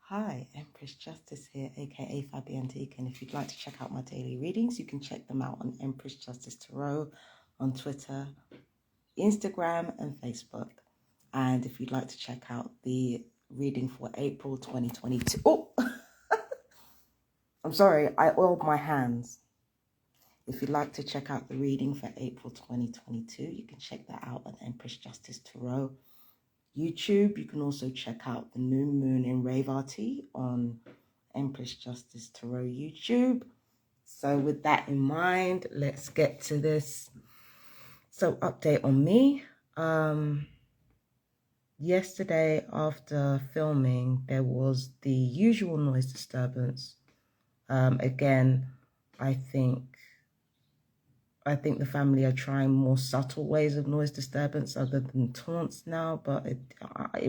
Hi, Empress Justice here, aka Fabi Antique, and if you'd like to check out my daily readings, you can check them out on Empress Justice Tarot on Twitter, Instagram, and Facebook. And if you'd like to check out the reading for April 2022, oh, I'm sorry, I oiled my hands. If you'd like to check out the reading for April 2022, you can check that out on Empress Justice Tarot YouTube. You can also check out the new moon in Rave-RT on Empress Justice Tarot YouTube. So with that in mind, let's get to this. So update on me. Yesterday after filming, there was the usual noise disturbance. Again, I think the family are trying more subtle ways of noise disturbance other than taunts now, but it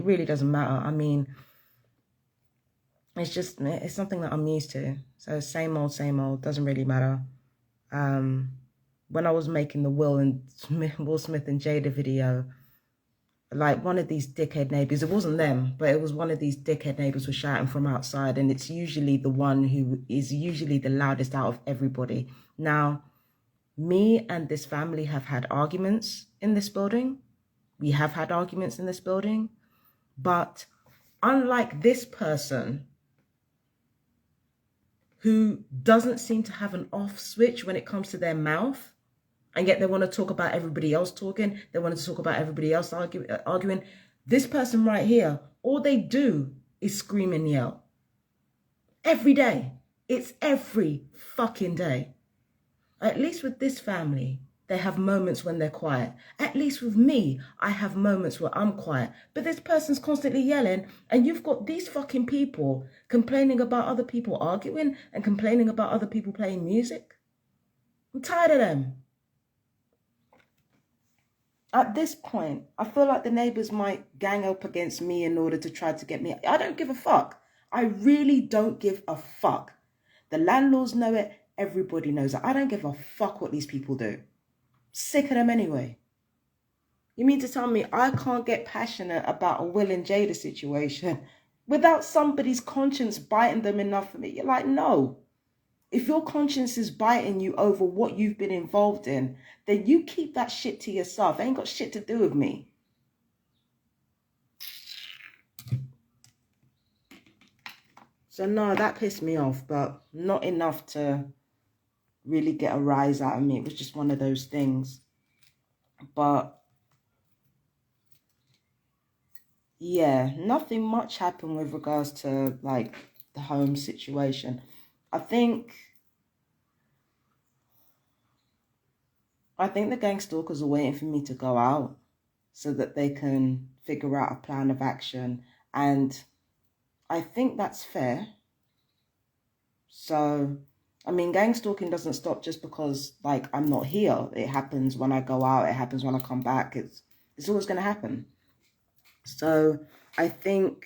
really doesn't matter. I mean, it's something that I'm used to. So same old, doesn't really matter. When I was making the Will Smith and Jada video, like one of these dickhead neighbors, it wasn't them, but it was one of these dickhead neighbors was shouting from outside, and it's usually the one who is usually the loudest out of everybody. Now, me and this family have had arguments in this building. We have had arguments in this building. But unlike this person who doesn't seem to have an off switch when it comes to their mouth, and yet they want to talk about everybody else talking, they want to talk about everybody else arguing. This person right here, all they do is scream and yell. Every day. It's every fucking day. At least with this family, they have moments when they're quiet. At least with me, I have moments where I'm quiet. But this person's constantly yelling, and you've got these fucking people complaining about other people arguing and complaining about other people playing music. I'm tired of them. At this point, I feel like the neighbors might gang up against me in order to try to get me. I don't give a fuck. I really don't give a fuck. The landlords know it. Everybody knows it. I don't give a fuck what these people do. Sick of them anyway. You mean to tell me I can't get passionate about a Will and Jada situation without somebody's conscience biting them enough for me? You're like, no. If your conscience is biting you over what you've been involved in, then you keep that shit to yourself. It ain't got shit to do with me. So no, that pissed me off, but not enough to really get a rise out of me. It was just one of those things. But yeah, nothing much happened with regards to like the home situation. I think the gang stalkers are waiting for me to go out so that they can figure out a plan of action, and I think that's fair. So I mean, gang stalking doesn't stop just because like I'm not here. It happens when I go out, it happens when I come back. It's always going to happen. So I think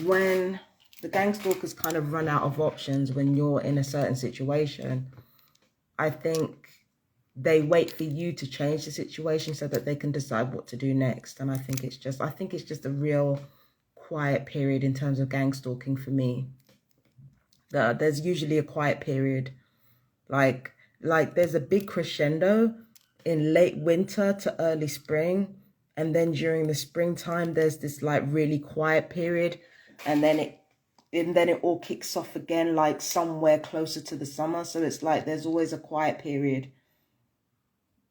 when the gang stalkers kind of run out of options when you're in a certain situation, I think they wait for you to change the situation so that they can decide what to do next. And I think it's just a real quiet period in terms of gang stalking for me. There's usually a quiet period, like there's a big crescendo in late winter to early spring, and then during the springtime there's this like really quiet period, and then it all kicks off again like somewhere closer to the summer. So it's like there's always a quiet period,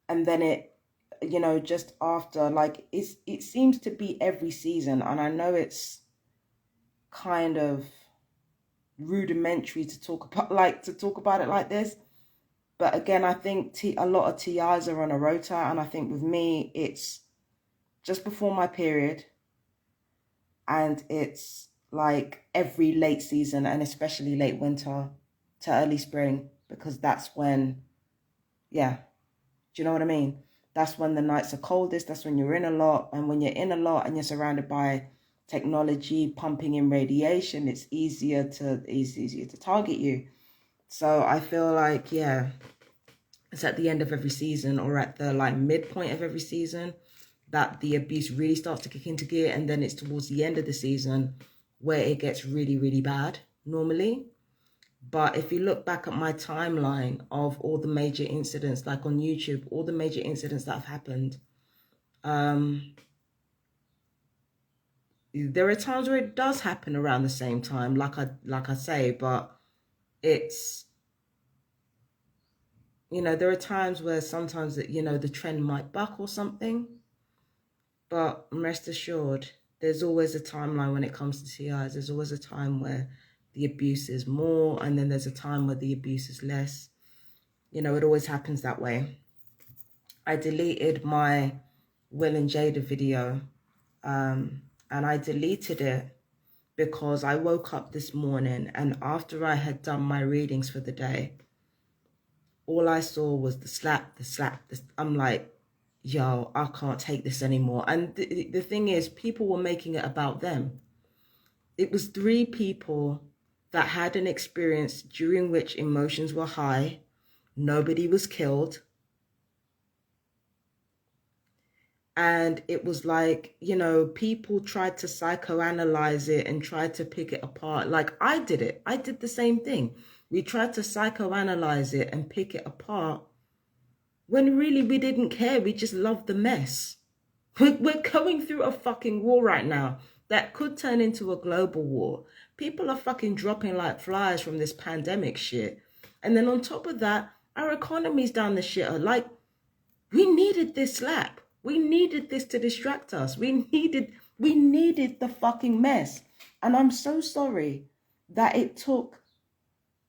and then it, you know, just after, like it seems to be every season. And I know it's kind of rudimentary to talk about it like this, but again, I think a lot of TIs are on a rota, and I think with me it's just before my period, and it's like every late season, and especially late winter to early spring, because that's when, yeah, do you know what I mean? That's when the nights are coldest. That's when you're in a lot, and when you're in a lot and you're surrounded by technology pumping in radiation, it's easier to target you. So I feel like, yeah, it's at the end of every season, or at the like midpoint of every season, that the abuse really starts to kick into gear. And then it's towards the end of the season where it gets really, really bad normally. But if you look back at my timeline of all the major incidents, like on YouTube, all the major incidents that have happened, there are times where it does happen around the same time, like I say, but it's, you know, there are times where sometimes that, you know, the trend might buck or something, but rest assured, there's always a timeline when it comes to TIs. There's always a time where the abuse is more, and then there's a time where the abuse is less. You know, it always happens that way. I deleted my Will and Jada video, and I deleted it because I woke up this morning, and after I had done my readings for the day, all I saw was the slap. I'm like, yo, I can't take this anymore. And the thing is, people were making it about them. It was 3 people that had an experience during which emotions were high. Nobody was killed. And it was like, you know, people tried to psychoanalyze it and tried to pick it apart. Like I did it. I did the same thing. We tried to psychoanalyze it and pick it apart when really we didn't care. We just loved the mess. We're going through a fucking war right now that could turn into a global war. People are fucking dropping like flies from this pandemic shit. And then on top of that, our economy's down the shitter. Like, we needed this slap. We needed this to distract us. We needed the fucking mess. And I'm so sorry that it took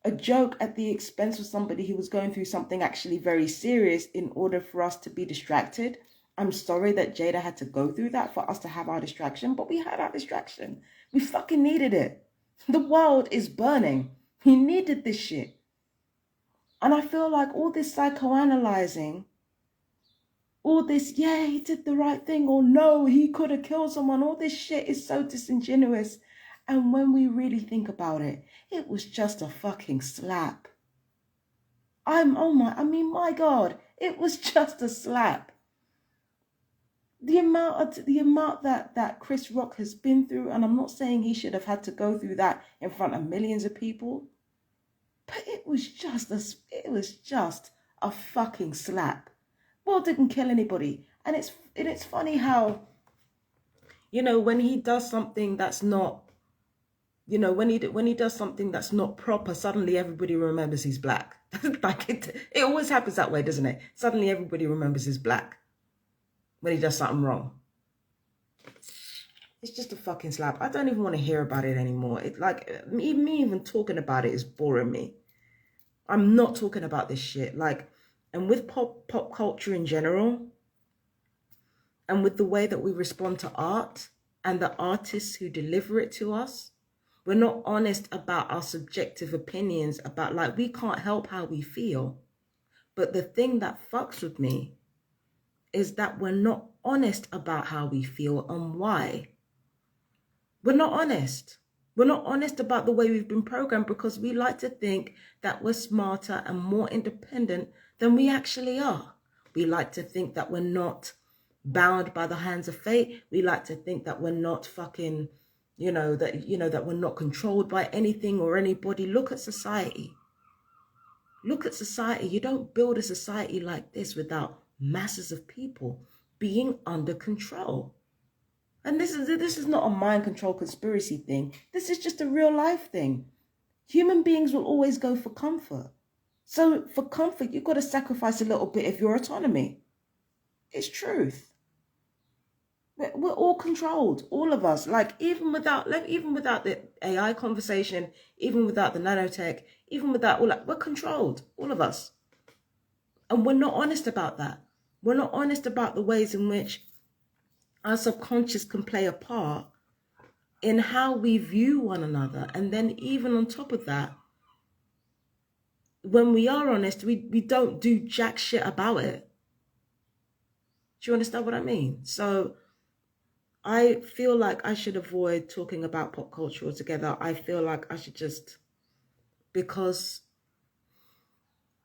a joke at the expense of somebody who was going through something actually very serious in order for us to be distracted. I'm sorry that Jada had to go through that for us to have our distraction, but we had our distraction. We fucking needed it. The world is burning. We needed this shit. And I feel like all this psychoanalyzing, all this, yeah, he did the right thing, or no, he could have killed someone, all this shit is so disingenuous. And when we really think about it, it was just a fucking slap. My God, it was just a slap. The amount that Chris Rock has been through, and I'm not saying he should have had to go through that in front of millions of people, but it was just a fucking slap. Well, didn't kill anybody. And it's funny how, you know, when he does something that's not, you know, when he does something that's not proper, suddenly everybody remembers he's black. Like it always happens that way, doesn't it? Suddenly everybody remembers he's black when he does something wrong. It's just a fucking slap. I don't even want to hear about it anymore. It like me even talking about it is boring me. I'm not talking about this shit. Like, and with pop culture in general, and with the way that we respond to art and the artists who deliver it to us, we're not honest about our subjective opinions about, like, we can't help how we feel. But the thing that fucks with me is that we're not honest about how we feel and why. We're not honest. We're not honest about the way we've been programmed because we like to think that we're smarter and more independent than we actually are. We like to think that we're not bound by the hands of fate. We like to think that we're not fucking, that we're not controlled by anything or anybody. Look at society. Look at society. You don't build a society like this without masses of people being under control. And this is not a mind control conspiracy thing. This is just a real life thing. Human beings will always go for comfort. So for comfort, you've got to sacrifice a little bit of your autonomy. It's truth. We're all controlled, all of us. Like even without the AI conversation, even without the nanotech, even without all that, we're controlled, all of us. And we're not honest about that. We're not honest about the ways in which our subconscious can play a part in how we view one another. And then even on top of that, when we are honest, we don't do jack shit about it. Do you understand what I mean? So I feel like I should avoid talking about pop culture altogether. I feel like I should just, because,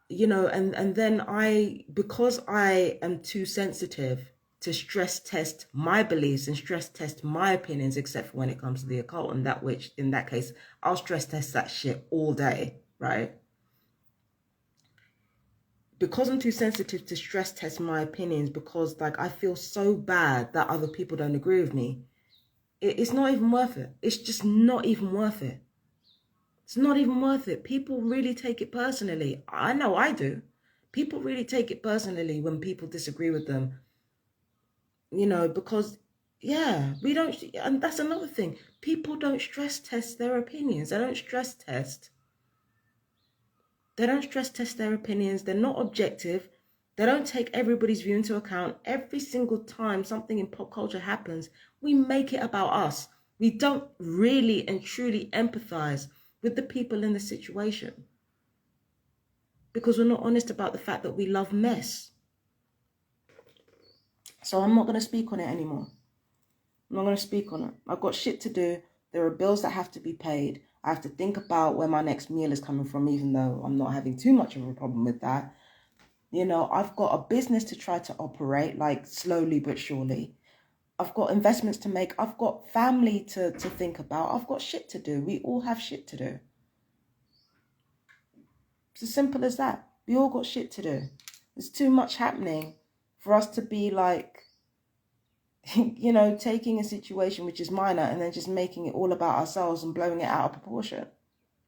and then because I am too sensitive to stress test my beliefs and stress test my opinions, except for when it comes to the occult, and that, which in that case, I'll stress test that shit all day, right? Because I'm too sensitive to stress test my opinions, because like I feel so bad that other people don't agree with me, it's not even worth it. It's just not even worth it. It's not even worth it. People really take it personally. I know I do. People really take it personally when people disagree with them. You know, because, yeah, we don't, and that's another thing. People don't stress test their opinions. They don't stress test. They don't stress test their opinions. They're not objective. They don't take everybody's view into account. Every single time something in pop culture happens, we make it about us. We don't really and truly empathize with the people in the situation, because we're not honest about the fact that we love mess. So I'm not going to speak on it anymore. I'm not going to speak on it. I've got shit to do. There are bills that have to be paid. I have to think about where my next meal is coming from, even though I'm not having too much of a problem with that. You know, I've got a business to try to operate, like slowly but surely. I've got investments to make. I've got family to think about. I've got shit to do. We all have shit to do. It's as simple as that. We all got shit to do. There's too much happening for us to be like, you know, taking a situation which is minor and then just making it all about ourselves and blowing it out of proportion.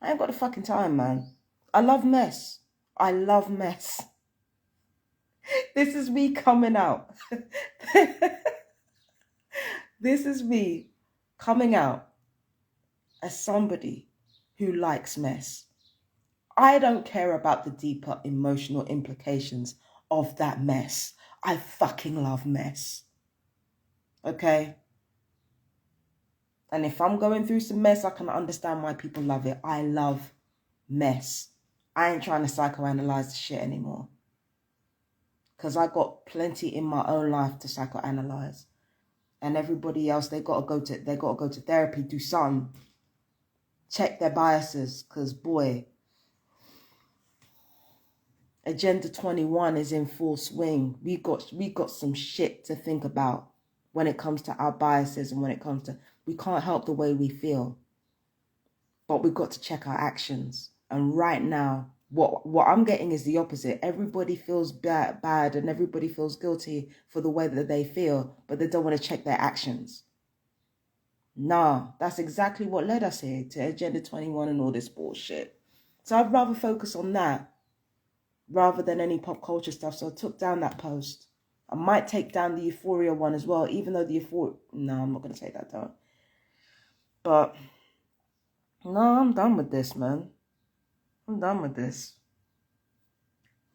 I ain't got the fucking time, man. I love mess. I love mess. This is me coming out. This is me coming out as somebody who likes mess. I don't care about the deeper emotional implications of that mess. I fucking love mess. Okay? And if I'm going through some mess, I can understand why people love it. I love mess. I ain't trying to psychoanalyze the shit anymore, because I got plenty in my own life to psychoanalyze. And everybody else, they gotta go to therapy, do some, check their biases, because boy, Agenda 21 is in full swing. We got some shit to think about when it comes to our biases, and when it comes to, we can't help the way we feel, but we've got to check our actions. And right now, what I'm getting is the opposite. Everybody feels bad and everybody feels guilty for the way that they feel, but they don't want to check their actions. Nah, that's exactly what led us here to Agenda 21 and all this bullshit. So I'd rather focus on that rather than any pop culture stuff. So I took down that post. I might take down the Euphoria one as well, even though the Euphoria... No, I'm not going to take that down. But no, I'm done with this, man. I'm done with this.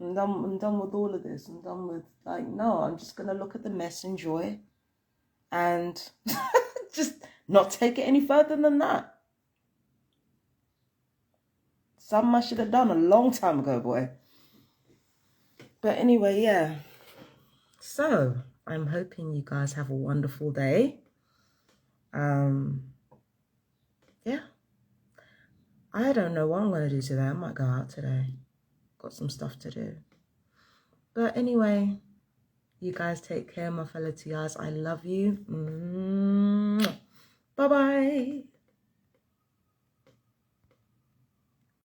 I'm done with all of this. I'm done with, like, no, I'm just going to look at the mess, enjoy, and just not take it any further than that. Something I should have done a long time ago, boy. But anyway, yeah. So, I'm hoping you guys have a wonderful day. Yeah. I don't know what I'm going to do today. I might go out today. Got some stuff to do. But anyway, you guys take care, my fellow TRs. I love you. Bye-bye.